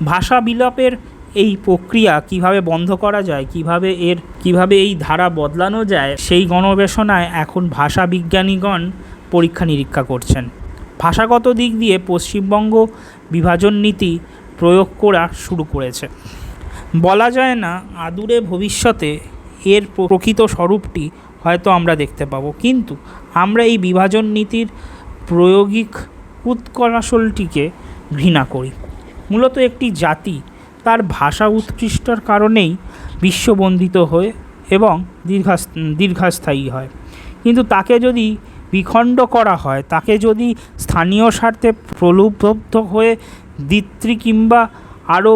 ভাষা বিলাপের এই প্রক্রিয়া কিভাবে বন্ধ করা যায়, কিভাবে এই ধারা বদলানো যায়, সেই গবেষণায় এখন ভাষা বিজ্ঞানীগণ পরীক্ষা নিরীক্ষা করছেন। ভাষাগত দিক দিয়ে পশ্চিমবঙ্গ বিভাজন নীতি প্রয়োগ করা শুরু করেছে। বলা যায় না আদূরে ভবিষ্যতে এর প্রকৃত স্বরূপটি হয়তো আমরা দেখতে পাবো, কিন্তু আমরা এই বিভাজন নীতির প্রায়োগিক উৎকর্ষটিকে ঘৃণা করি। মূলত একটি জাতি তার ভাষা উৎকৃষ্টর কারণেই বিশ্ববন্দিত হয়ে এবং দীর্ঘস্থায়ী হয়, কিন্তু তাকে যদি বিখণ্ড করা হয়, তাকে যদি স্থানীয় স্বার্থে প্রলুব্ধ হয়ে দ্বিত্রি কিংবা আরও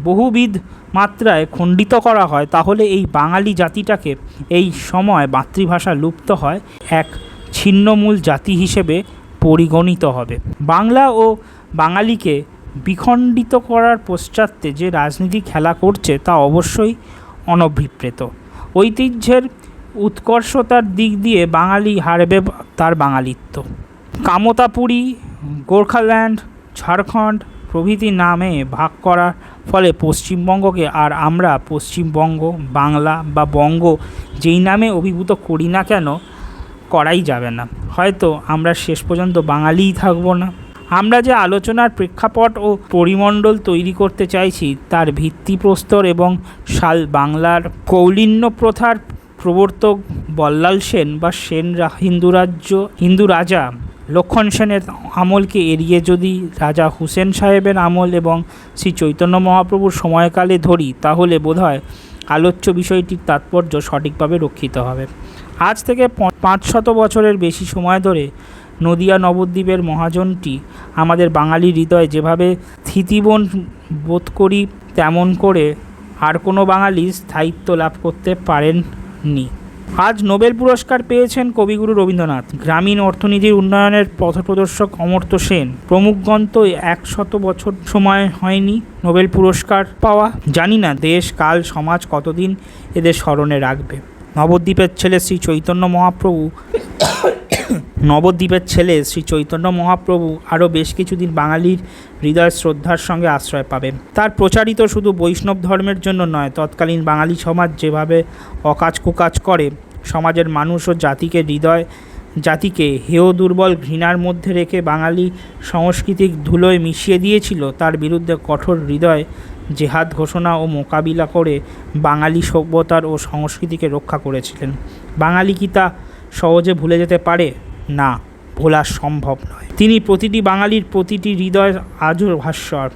বহুবিধ মাত্রায় খণ্ডিত করা হয়, তাহলে এই বাঙালি জাতিটাকে এই সময় মাতৃভাষা লুপ্ত হয় এক ছিন্নমূল জাতি হিসেবে পরিগণিত হবে। বাংলা ও বাঙালিকে বিখণ্ডিত করার পশ্চাতে যে রাজনীতি খেলা করছে তা অবশ্যই অনভিপ্রেত। ঐতিহ্যের উৎকর্ষতার দিক দিয়ে বাঙালি হারবে তার বাঙালিত্ব। কামতাপুরী, গোর্খাল্যান্ড, ঝাড়খণ্ড প্রভৃতি নামে ভাগ করার ফলে পশ্চিমবঙ্গকে আর আমরা পশ্চিমবঙ্গ, বাংলা বা বঙ্গ যেই নামে অভিভূত করি না কেন, করাই যাবে না। হয়তো আমরা শেষ পর্যন্ত বাঙালিই থাকব না। আমরা যে আলোচনার প্রেক্ষাপট ও পরিমণ্ডল তৈরি করতে চাইছি তার ভিত্তিপ্রস্তর এবং সাল বাংলার কৌলিন্য প্রথার প্রবর্তক বল্লাল সেন বা হিন্দু রাজা লক্ষণ সেনের আমলকে এড়িয়ে যদি রাজা হুসেন সাহেবের আমল এবং শ্রী চৈতন্য মহাপ্রভুর সময়কালে ধরি, তাহলে বোধহয় আলোচ্য বিষয়টির তাৎপর্য সঠিকভাবে রক্ষিত হবে। আজ থেকে 500 বছরের বেশি সময় ধরে নদিয়া নবদ্বীপের মহাজনটি আমাদের বাঙালি হৃদয়ে যেভাবে স্থিতিবন বোধ করি, তেমন করে আর কোনো বাঙালি স্থায়িত্ব লাভ করতে পারেননি। আজ নোবেল পুরস্কার পেয়েছেন কবিগুরু রবীন্দ্রনাথ, গ্রামীণ অর্থনীতির উন্নয়নের পথপ্রদর্শক অমর্ত্য সেন প্রমুখগণ। তো 100 বছর সময় হয়নি নোবেল পুরস্কার পাওয়া। জানি না দেশ, কাল, সমাজ কতদিন এদের স্মরণে রাখবে। নবদ্বীপের ছেলে শ্রী চৈতন্য মহাপ্রভু আরও বেশ কিছুদিন বাঙালির হৃদয় শ্রদ্ধার সঙ্গে আশ্রয় পাবেন। তার প্রচারিত শুধু বৈষ্ণব ধর্মের জন্য নয়, তৎকালীন বাঙালি সমাজ যেভাবে অকাজ কুকাজ করে সমাজের মানুষ ও জাতিকে হেয় দুর্বল ঘৃণার মধ্যে রেখে বাঙালি সাংস্কৃতিক ধুলোয় মিশিয়ে দিয়েছিল, তার বিরুদ্ধে কঠোর হৃদয় জেহাদ ঘোষণা ও মোকাবিলা করে বাঙালি সভ্যতার ও সংস্কৃতিকে রক্ষা করেছিলেন। বাঙালি কি তা সহজে ভুলে যেতে পারে? না, ভোলা সম্ভব নয়। তিনি প্রতিটি বাঙালির প্রতিটি হৃদয় আজও ভাস্বর,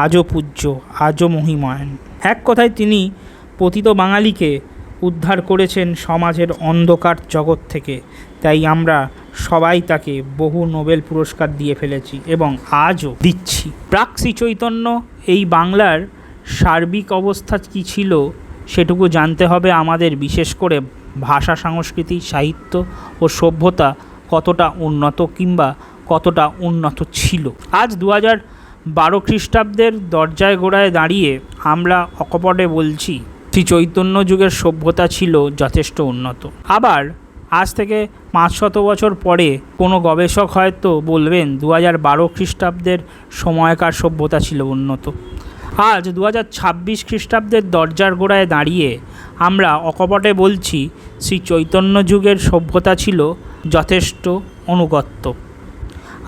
আজও পূজ্য, আজও মহিমায়ন। এক কথায় তিনি পতিত বাঙালিকে উদ্ধার করেছেন সমাজের অন্ধকার জগৎ থেকে। তাই আমরা সবাই তাকে বহু নোবেল পুরস্কার দিয়ে ফেলেছি এবং আজও দিচ্ছি। প্রাক শ্রী চৈতন্য এই বাংলার সার্বিক অবস্থা কী ছিল সেটুকু জানতে হবে আমাদের। বিশেষ করে ভাষা, সংস্কৃতি, সাহিত্য ও সভ্যতা কতটা উন্নত কিংবা কতটা উন্নত ছিল। আজ 2012 খ্রিস্টাব্দের দরজায় গোড়ায় দাঁড়িয়ে আমরা অকপটে বলছি শ্রী চৈতন্য যুগের সভ্যতা ছিল যথেষ্ট উন্নত। আবার আজ থেকে 500 বছর পরে কোনো গবেষক হয়তো বলবেন 2012 খ্রিস্টাব্দের সময়কার সভ্যতা ছিল উন্নত। আজ 2026 খ্রিস্টাব্দের দরজার গোড়ায় দাঁড়িয়ে আমরা অকপটে বলছি শ্রী চৈতন্য যুগের সভ্যতা ছিল যথেষ্ট অনুগত্য।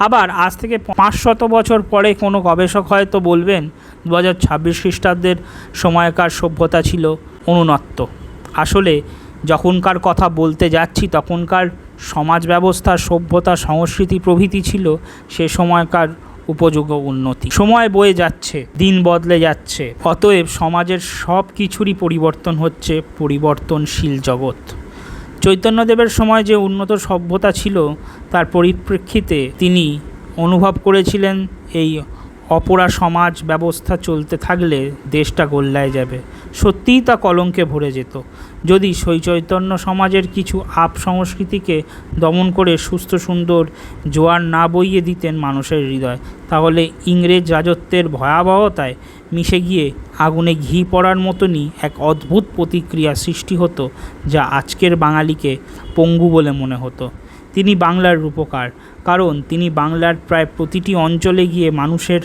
আবার আজ থেকে 500 বছর পরে কোনো গবেষক হয়তো বলবেন 2026 খ্রিস্টাব্দের সময়কার সভ্যতা ছিল অনুন্নত। আসলে যখনকার কথা বলতে যাচ্ছি তখনকার সমাজ ব্যবস্থা, সভ্যতা, সংস্কৃতি প্রভৃতি ছিল সে সময়কার উপযোগ্য উন্নতি। সময় বয়ে যাচ্ছে, দিন বদলে যাচ্ছে, অতএব সমাজের সব কিছুরই পরিবর্তন হচ্ছে, পরিবর্তনশীল জগৎ। চৈতন্যদেবের সময় যে উন্নত সভ্যতা ছিল তার পরিপ্রেক্ষিতে তিনি অনুভব করেছিলেন এই অপরা সমাজ ব্যবস্থা চলতে থাকলে দেশটা গোল্লায় যাবে। সত্যিই তা কলঙ্কে ভরে যেত। যদি চৈতন্য সমাজের কিছু সংস্কৃতিকে দমন করে সুস্থ সুন্দর জোয়ার না বইয়ে দিতেন মানুষের হৃদয়, তাহলে ইংরেজ রাজত্বের ভয়াবহতায় মিশে গিয়ে আগুনে ঘি পড়ার মতনই এক অদ্ভুত প্রতিক্রিয়া সৃষ্টি হতো, যা আজকের বাঙালিকে পঙ্গু বলে মনে হতো। তিনি বাংলার রূপকার, কারণ তিনি বাংলার প্রায় প্রতিটি অঞ্চলে গিয়ে মানুষের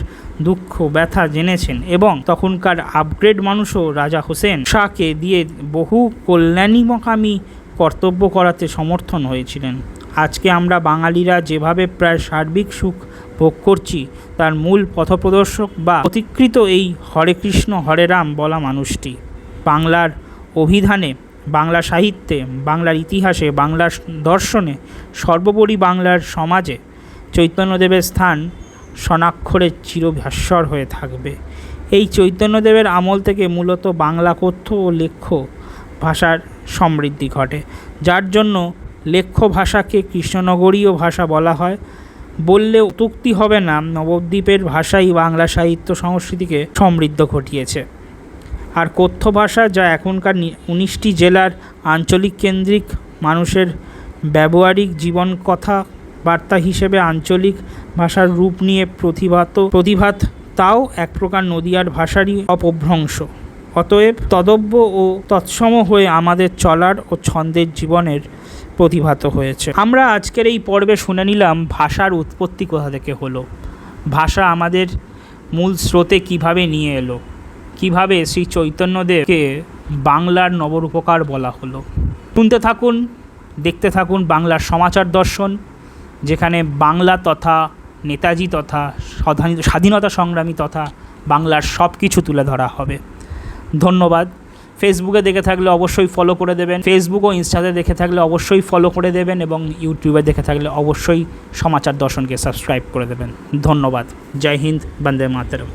দুঃখ ব্যথা জেনেছেন এবং তখনকার আপগ্রেড মানুষও রাজা হোসেন শাহকে দিয়ে বহু কল্যাণীমকামী কর্তব্য করাতে সমর্থন হয়েছিলেন। আজকে আমরা বাঙালিরা যেভাবে প্রায় সার্বিক সুখ ভোগ করছি তার মূল পথপ্রদর্শক বা প্রতিকৃত এই হরে কৃষ্ণ হরে রাম বলা মানুষটি। বাংলার অভিধানে, বাংলা সাহিত্যে, বাংলার ইতিহাসে, বাংলার দর্শনে, সর্বোপরি বাংলার সমাজে চৈতন্যদেবের স্থান স্বনাক্ষরে চিরভাস্বর হয়ে থাকবে। এই চৈতন্যদেবের আমল থেকে মূলত বাংলা কথ্য ও লেখ্য ভাষার সমৃদ্ধি ঘটে, যার জন্য লেখ্য ভাষাকে কৃষ্ণনগরীয় ভাষা বলা হয়। বললে অত্যুক্তি হবে না, নবদ্বীপের ভাষাই বাংলা সাহিত্য সংস্কৃতিকে সমৃদ্ধ ঘটিয়েছে। আর কথ্য ভাষা, যা এখনকার 19টি জেলার আঞ্চলিক কেন্দ্রিক মানুষের ব্যবহারিক জীবন কথা বার্তা হিসেবে আঞ্চলিক ভাষার রূপ নিয়ে প্রতিভাত, তাও এক প্রকার নদিয়ার ভাষারই অপভ্রংশ। অতএব তদব্য ও তৎসম হয়ে আমাদের চলার ও ছন্দের জীবনের প্রতিভাত হয়েছে। আমরা আজকের এই পর্বে শুনে নিলাম ভাষার উৎপত্তি কোথা থেকে হলো, ভাষা আমাদের মূল স্রোতে কিভাবে নিয়ে এলো, কিভাবে শ্রী চৈতন্যদেবকে বাংলার নবরূপকার বলা হলো। শুনতে থাকুন, দেখতে থাকুন বাংলার সমাচার দর্শন, যেখানে বাংলা তথা নেতাজি তথা স্বাধীনতা সংগ্রামী তথা বাংলার সব কিছু তুলে ধরা হবে। ধন্যবাদ। ফেসবুকে দেখে থাকলে অবশ্যই ফলো করে দেবেন, ফেসবুক ও ইনস্টাতে দেখে থাকলে অবশ্যই ফলো করে দেবেন এবং ইউটিউবে দেখে থাকলে অবশ্যই সমাচার দর্শনকে সাবস্ক্রাইব করে দেবেন। ধন্যবাদ। জয় হিন্দ, বন্দে মাতরম।